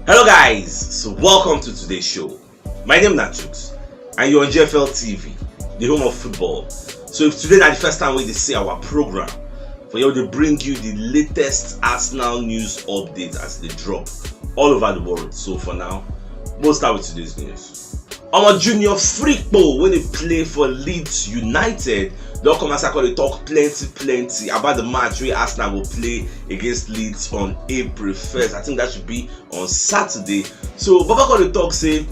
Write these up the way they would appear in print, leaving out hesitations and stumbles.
Hello guys, so welcome to today's show. My name is CHUKS and you're on GFL TV, the home of football. So if today is the first time we see our program, for you to bring you the latest Arsenal news updates as they drop all over the world. So for now, we'll start with today's news. Our junior freakball when they play for Leeds United, they'll come as I call they talk plenty about the match where Arsenal will play against Leeds on April 1st. I think that should be on Saturday. So Baba call the talk say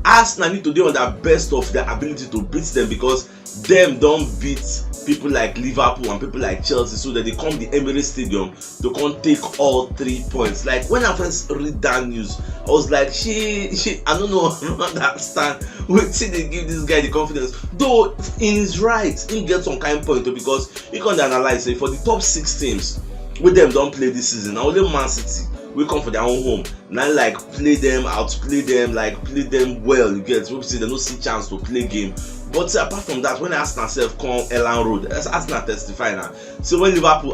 Arsenal need to do on their best of their ability to beat them, because them don't beat people like Liverpool and people like Chelsea, so that they come the Emirates Stadium to come take all 3 points. Like when I first read that news, I was like, I don't know, I don't understand. Wait till they give this guy the confidence. Though he's right, he gets some kind of point because he can analyze it for the top 6 teams with them don't play this season. Now only Man City we come for their own home. Now like play them, outplay them, like play them well. You get we see they no see chance to play game. But apart from that, when Arsenal self come Ellen Road, Arsenal testify now. So when Liverpool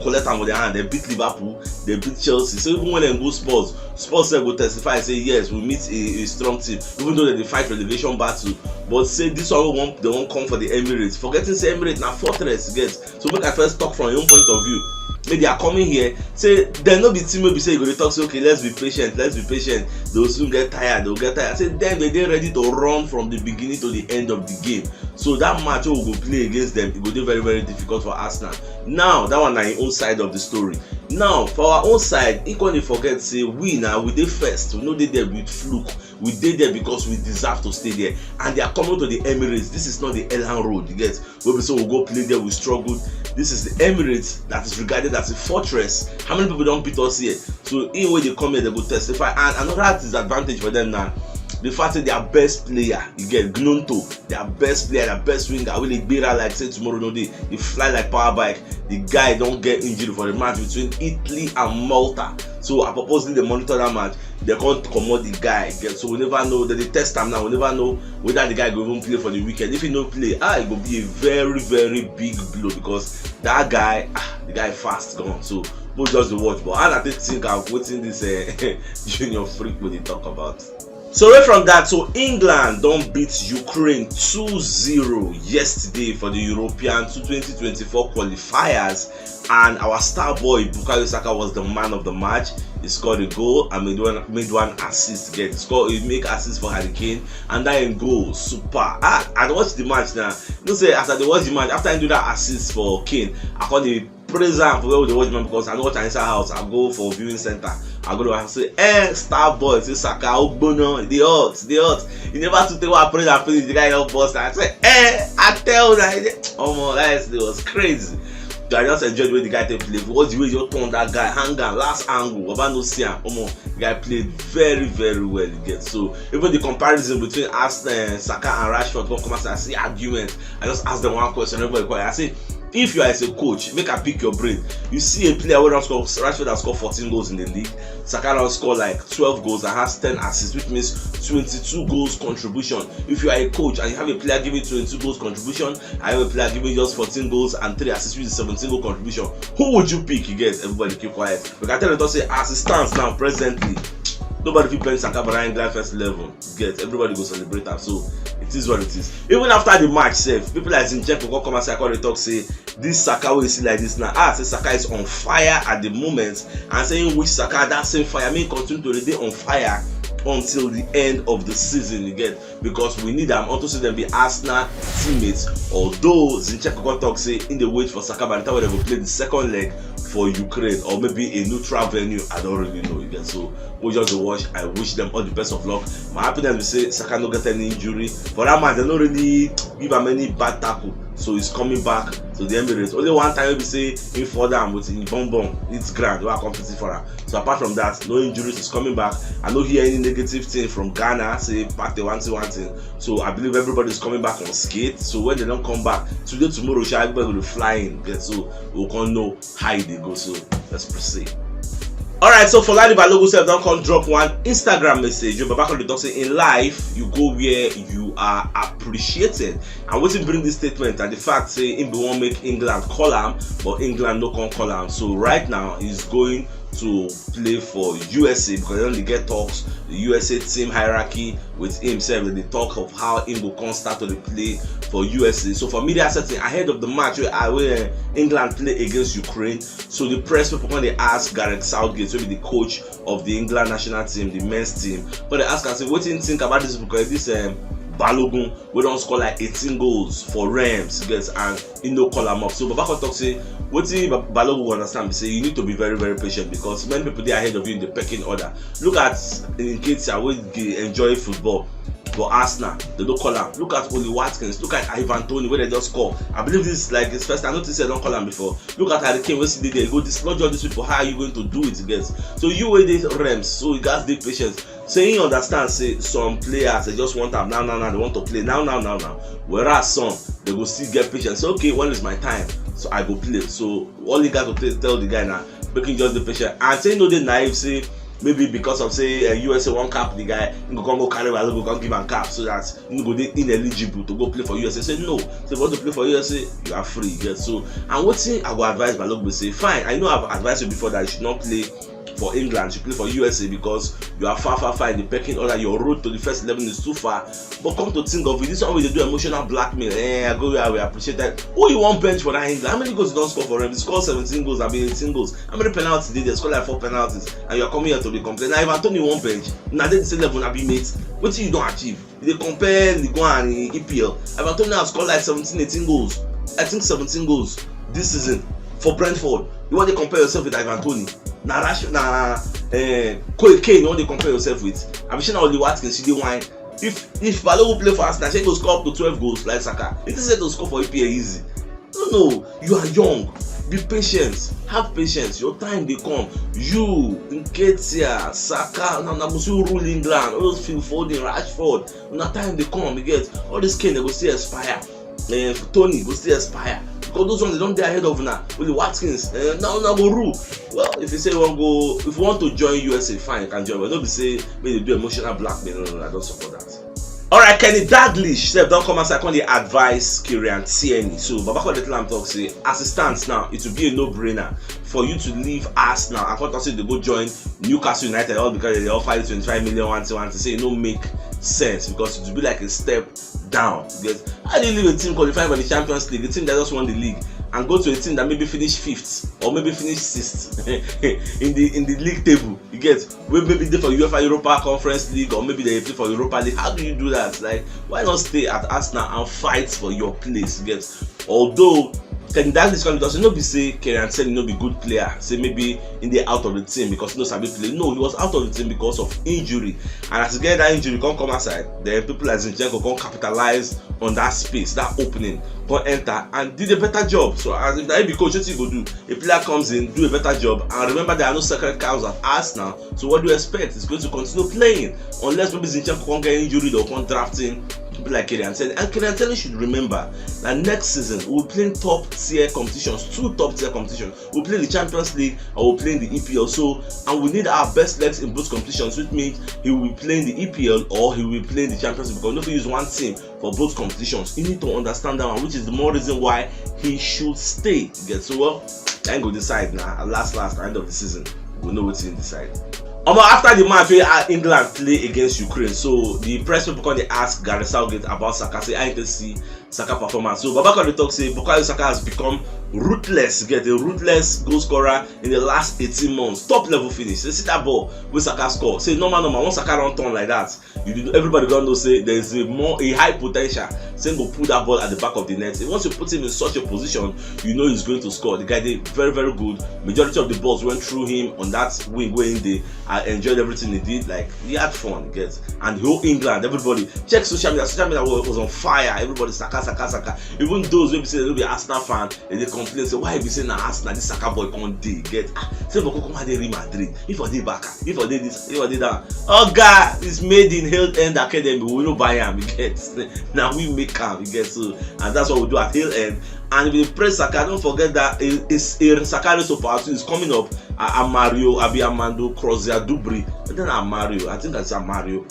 collect them with their hand, they beat Liverpool, they beat Chelsea. So even when they go Spurs will testify and say yes, we meet a strong team, even though they fight relegation battle. But say this one they won't come for the Emirates. Forgetting say Emirates now fortress, get. So make I first talk from your own point of view. Maybe they are coming here, say they no be team maybe say you go to talk, say okay, let's be patient. They will soon get tired, Say then they're ready to run from the beginning to the end of the game. So that match we go play against them, it will be very difficult for Arsenal. Now that one is the own side of the story. Now for our own side, equally forget say we dey first. We know they there with fluke. We did there because we deserve to stay there, and they are coming to the Emirates. This is not the Ellen Road, you get. Where we say we'll go play there, we struggled. This is the Emirates that is regarded as a fortress. How many people don't beat us here? So in way they come here, they will testify. And another disadvantage for them now, the fact that their best player, you get Gnonto, their best player, their best winger, will be like say tomorrow no day, they fly like power bike. The guy don't get injured for the match between Italy and Malta. So I purposely they monitor that match. They can't commode the guy. So we never know that they test him now. We never know whether the guy will even play for the weekend. If he don't play, it will be a very big blow, because that guy, the guy fast gone. So we'll just watch. But I think I'm waiting this junior freak when they talk about. So away from that, so England don't beat Ukraine 2-0 yesterday for the European 2024 qualifiers, and our star boy Bukayo Saka was the man of the match. He scored a goal and made one assist. He make assist for Harry Kane, and that in goal super. I watched the match now. You know, say after they watch the match, after I do that assist for Kane, I call the praise him for where they watch man, because I know what I inside house. I go for viewing center. I go to and say, star boy, say Saka, Ogbono, the hot. He never to tell what I praise and finish the guy help boss. I say, I tell that. Oh my guys, it was crazy. So I just enjoyed the way the guy play. What's the way you turn that guy, hang on, last angle, no see him. The guy played very well again. So even the comparison between Saka and Rashford come as I see argument. I just ask them one question, everybody quiet. I say, if you are as a coach, make a pick your brain. You see a player who Rashford has scored 14 goals in the league. Saka has scored like 12 goals and has 10 assists, which means 22 goals contribution. If you are a coach and you have a player giving 22 goals contribution, I have a player giving just 14 goals and 3 assists, which is 17 goal contribution, who would you pick? You get everybody keep quiet. We can tell them to say as it stands now presently, nobody will play Saka but England first 11. Get everybody go celebrate them. So it is what it is. Even after the match, people like Zinchenko go come and say, talk say this Saka will see like this now. Say Saka is on fire at the moment, and saying which Saka that same fire may continue to be on fire until the end of the season, you get, because we need them to see them be Arsenal teammates. Although Zinchenko talk say in the wait for Saka by the time they will play the second leg for Ukraine or maybe a neutral venue, I don't really know, you get. So we'll just watch. I wish them all the best of luck. My happiness to say Saka no get any injury, but that man they don't really give him any bad tackle. So he's coming back to the Emirates. Only one time we say in for them with in bonbon, it's grand. We are competing for her. So apart from that, no injuries. He's coming back. I don't hear any negative thing from Ghana. Say back the one thing. So I believe everybody is coming back on skate. So when they don't come back today, tomorrow, everybody will fly in. So we can know how they go. So let's proceed. Alright, so for Lali Balogun self don't come drop one Instagram message. You back on the talk say in life you go where you are appreciated. And what bring this statement and the fact say him won't make England call him, but England no can call him. So right now he's going to play for USA because they only get talks. The USA team hierarchy with himself, they talk of how he will come start to play for USA. So for media setting ahead of the match where England play against Ukraine, so the press people when they ask Gareth Southgate, maybe the coach of the England national team, the men's team, but they ask and say, what do you think about this? Because this Balogun we don't score like 18 goals for Rams, guys, and he no call them up. So Babako talk say, what do Balogun understand? Say you need to be very, very patient because many people they are ahead of you in the pecking order. Look at in Ketia where they enjoy football. For Arsenal, they don't call him. Look at Oli Watkins. Look at Ivan Toney where they just score. I believe this is like his first time. I noticed I don't call him before. Look at Harry Kane. Where he did go dislodge all these people. How are you going to do it, guys? So you wait these Rams. So you guys take patience. So you understand. Say some players they just want them now. They want to play now. Whereas some they go still get patience. So okay, when is my time? So I go play. So all you got to tell the guy now, making just the patient. And say no, they naive say. Maybe because of say USA one cap the guy, you go carry a logo, go give him cap so that you go they ineligible to go play for USA. Say no, so if you want to play for USA, you are free. Yes. So and what thing I will advise Balogun say, fine. I know I've advised you before that you should not play for England, you play for USA because you are far in the pecking order. Your road to the first 11 is too far. But come to think of it, this one where they do emotional blackmail. I go where we appreciate that. Who you want bench for that England? How many goals you don't score for them? They score 17 goals, I mean 18 goals. How many penalties did they score? Like 4 penalties, and you are coming here to be complaining. Now if Anthony won't bench, now they say level na be mates. What do you don't achieve? They compare Ligue 1 and EPL. If Anthony has scored like 17-18 goals, I think 17 goals this season for Brentford. You want to compare yourself with Ivan Toney? Kane, you want to compare yourself with? I'm sure now Oli Watkins, she did wine. If Balogun play for Arsenal, she go score up to 12 goals like Saka. It is to score for EPL easy. No, you are young. Be patient. Have patience. Your time they come. You, Nketiah, Saka, now you rule England. All those Phil Foden, Rashford. Now time they come, you get all this Kane they go still expire. Tony go still expire. Because those ones they don't get ahead of now. With the Watkins, now go rule. Well, if you say you want go, if you want to join USA, fine, you can join. But don't be say maybe do emotional blackmail. No, I don't support that. Alright, Kenny Dalglish said don't come outside. Can they advise Kieran Tierney? So Babako the Lam talk say as it stands now, it will be a no-brainer for you to leave Arsenal. I can't say they go join Newcastle United all because they offer you 25 million one to say it don't make sense because it will be like a step down. Because how do you leave a team qualifying for the Champions League, a team that just won the league, and go to a team that maybe finish 5th or maybe finish 6th in the league table? You get maybe they for UEFA Europa Conference League or maybe they play for Europa League. How do you do that? Like, why not stay at Arsenal and fight for your place? You get, although Kenny Dalglish can doesn't not be say Kieran Tierney no be good player, say maybe in the out of the team because he knows how to play. No, he was out of the team because of injury, and as he get that injury, come outside, then people like Zinchenko come capitalize on that space, that opening, come enter and did a better job. So as if that be coach, what you go do? A player comes in, do a better job, and remember there are no sacred cows at Arsenal. So what do you expect? He's going to continue playing unless maybe Zinchenko can't get injured or can't drafting people like Kieran Tierney. And Kieran Tierney should remember that next season we'll play top tier competitions, 2 top tier competitions. We'll play the Champions League and we'll play in the EPL. So, and we need our best legs in both competitions, which means he will be playing the EPL or he will be playing the Champions League because nobody use one team for both competitions. You need to understand that one, which is the more reason why he should stay. Get so well, I go decide now. At last, end of the season, we'll know what's in decide. After the match where England play against Ukraine, so the press people they ask Gareth Southgate about Saka. Say I didn't see Saka performance. So Babako they talk say Bukayo Saka has become ruthless, get a ruthless goal scorer in the last 18 months. Top level finish. They see that ball with Saka score. Say normal. Once Saka run turn like that, everybody gonna know say there's a high potential. Say go put that ball at the back of the net. Once you put him in such a position, you know he's going to score. The guy did very, very good. Majority of the balls went through him on that wing going there. I enjoyed everything he did. Like he had fun, get, and the whole England, everybody check social media. Social media was on fire. Everybody Saka. Even those who say they'll be Arsenal fan, and they complain say why you be saying na Arsenal this Saka boy can't dey get. Say Boko come at Real Madrid. If I did Barca, if I did this, if I did that. Oh God, it's made in Hill End Academy. We no buy him. You get now we make him. You get so, and that's what we do at Hill End. And if you press Saka, don't forget that it's Saka race of opportunity is coming up. Mario, Abi Amando, Crozier, Dubry, and then Mario. I think that's Mario.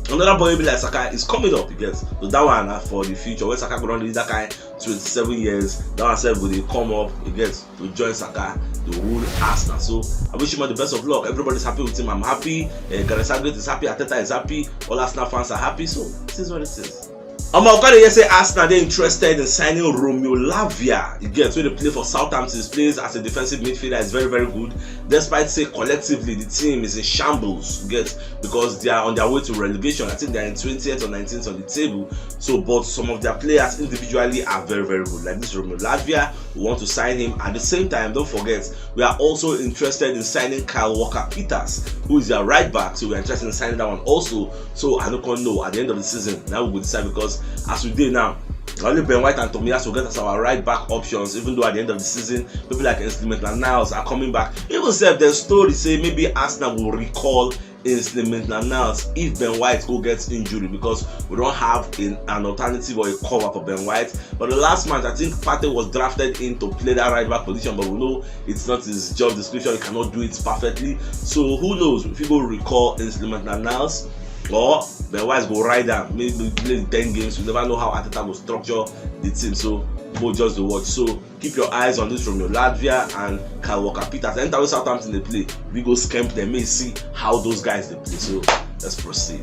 Another boy be like Saka is coming up, you get. So that one for the future. When Saka go on that kind 27 years, that one said will they come up, you get, to join Saka to rule Arsenal. So I wish him all the best of luck. Everybody's happy with him. I'm happy. Gareth Southgate is happy. Arteta is happy. All Arsenal fans are happy. So this is what it is. I'm going to say Arsenal they're interested in signing Romeo Lavia. You get where they play for Southampton. He plays as a defensive midfielder. Is very, very good. Despite say collectively the team is in shambles. You get because they are on their way to relegation. I think they're in 20th or 19th on the table. So, but some of their players individually are very, very good. Like this Romeo Lavia, we want to sign him. At the same time, don't forget we are also interested in signing Kyle Walker-Peters, who is their right back. So we're interested in signing that one also. So I don't know at the end of the season now we will decide because as we did now, only Ben White and Tomiyasu get us our right back options, even though at the end of the season, people like Maitland-Niles are coming back. Even if the story say maybe Arsenal will recall Maitland-Niles if Ben White gets injury because we don't have an alternative or a cover for Ben White. But the last match, I think Partey was drafted in to play that right back position, but we know it's not his job description, he cannot do it perfectly. So who knows if people recall Maitland-Niles or Ben White go ride down, maybe play 10 games. You never know how Arteta will structure the team. So go just to watch. So keep your eyes on this from your Latvia and Kyle Walker-Peters. Enter with Southampton they play. We go scamp them, may see how those guys they play. So let's proceed.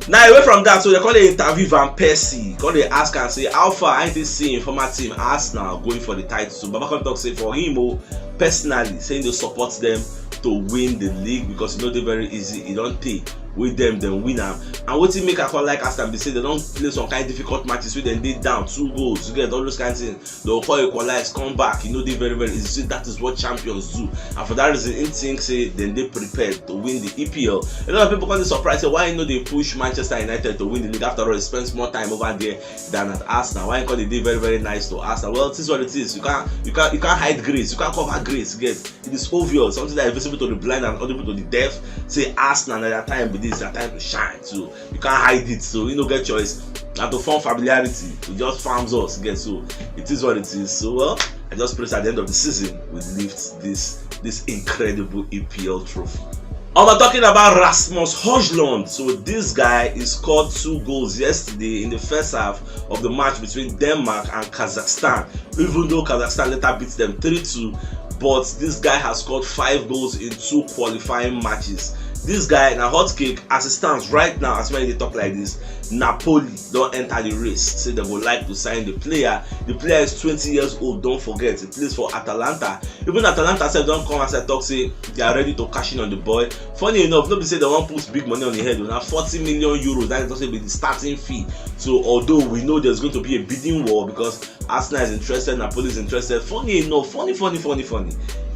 Now away from that, so they call the interview Van Persie. Call they ask and say how far I did see former team Arsenal going for the title. So Babakan talk say for him personally saying they support them to win the league because you know they're very easy. It don't pay with them then win them. And what it make I call like Arsenal, they say they don't play some kind of difficult matches where they down 2 goals, you get all those kinds of things. They'll call equalize, come back, you know they very, very easy. So that is what champions do. And for that reason, in think say then they prepared to win the EPL. A lot of people come to surprise say why you know they push Manchester United to win the league after all they spend more time over there than at Arsenal. Why because they did very, very nice to Arsenal? Well, this is what it is. You can't hide grace, you can't cover grace, get it is obvious, something that is visible to the blind and audible to the deaf. Say Arsenal at that time this is their time to shine, so you can't hide it. So you know get choice and to form familiarity to just farms us get. So it is what it is. So well, I just pray at the end of the season we lift this incredible EPL trophy. I'm talking about Rasmus Højlund. So this guy scored 2 goals yesterday in the first half of the match between Denmark and Kazakhstan, even though Kazakhstan later beat them 3-2. But this guy has scored 5 goals in 2 qualifying matches. This guy na hot cake as it stands right now. As when they talk like this, Napoli don't enter the race. Say they would like to sign the player. The player is 20 years old. Don't forget he plays for Atalanta. Even Atalanta said don't come as I talk say they are ready to cash in on the boy. Funny enough, nobody say they want to put big money on the head. Now 40 million euros. That is also be the starting fee. So although we know there's going to be a bidding war because Arsenal is interested, Napoli is interested. Funny enough, funny.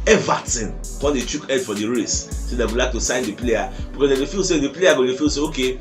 Everton call the CHUKS for the race. So they would like to sign the player because they feel say the player will feel say okay,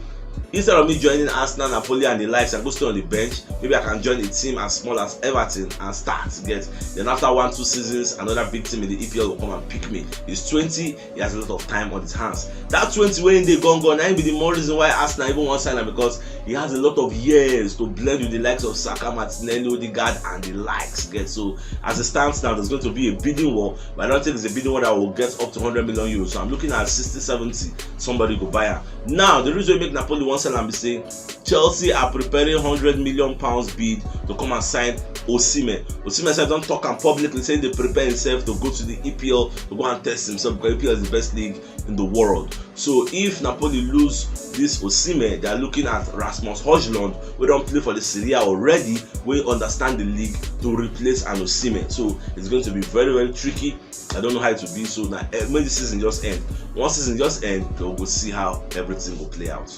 instead of me joining Arsenal, Napoli and the likes and go stay on the bench, maybe I can join a team as small as Everton and start to get. Then after 1-2 seasons, another big team in the EPL will come and pick me. He's 20, he has a lot of time on his hands. That 20 when they gone, that be the more reason why Arsenal even want to sign him because he has a lot of years to blend with the likes of Saka, Martinelli, Odegaard and the likes. Get so as it stands now, there's going to be a bidding war, but I don't think it's a bidding war that will get up to 100 million euros. So I'm looking at 60-70. Somebody go buy him. Now the reason we make Napoli one sell and be saying Chelsea are preparing £100 million bid to come and sign Osimhen. Osimhen said don't talk and publicly saying they prepare himself to go to the EPL to go and test himself because EPL is the best league in the world. So if Napoli lose this Osimhen, they are looking at Rasmus Højlund, we don't play for the Serie A already, we understand the league to replace an Osimhen. So it's going to be very, very tricky. I don't know how it will be. So now when the season just end, once season just end, we'll see how everything will play out.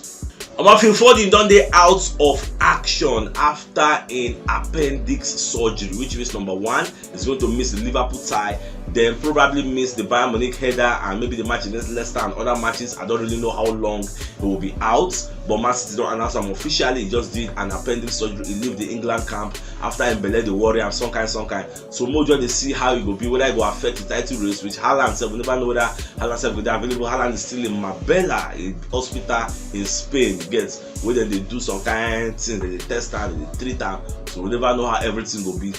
Phil Foden done dey out of action after an appendix surgery, which means number 1 is going to miss the Liverpool tie, then probably miss the Bayern Munich header and maybe the match against Leicester and other matches. I don't really know how long he will be out, but Man City don't announce him officially. He just did an appendix surgery. He left the England camp after Mbele the Warrior and some kind. So Mojo they see how it will be, whether it will affect the title race, which Haaland said we never know whether Haaland will be available. Haaland is still in Marbella, a hospital in Spain. Gets where they do some kind of thing, they test and they treat them. So we never know how everything will be.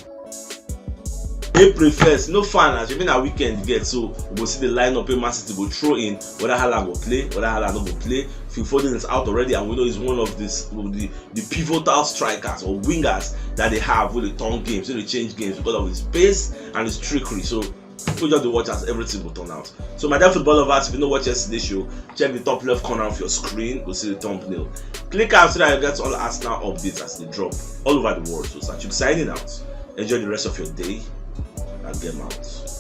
April 1st, no fun as you mean a weekend get, so we will see the lineup in Man City go throw in whether Haaland will play, whether Haaland not will play. Phil Foden is out already, and we know he's one of the pivotal strikers or wingers that they have with the turn games, with the change games because of his pace and his trickery. So People just watch as everything will turn out. So my dear football lovers, if you don't watch yesterday's show, check the top left corner of your screen. You'll see the thumbnail. Click out so that you get all Arsenal updates as they drop all over the world. So CHUKS signing out. Enjoy the rest of your day and get out.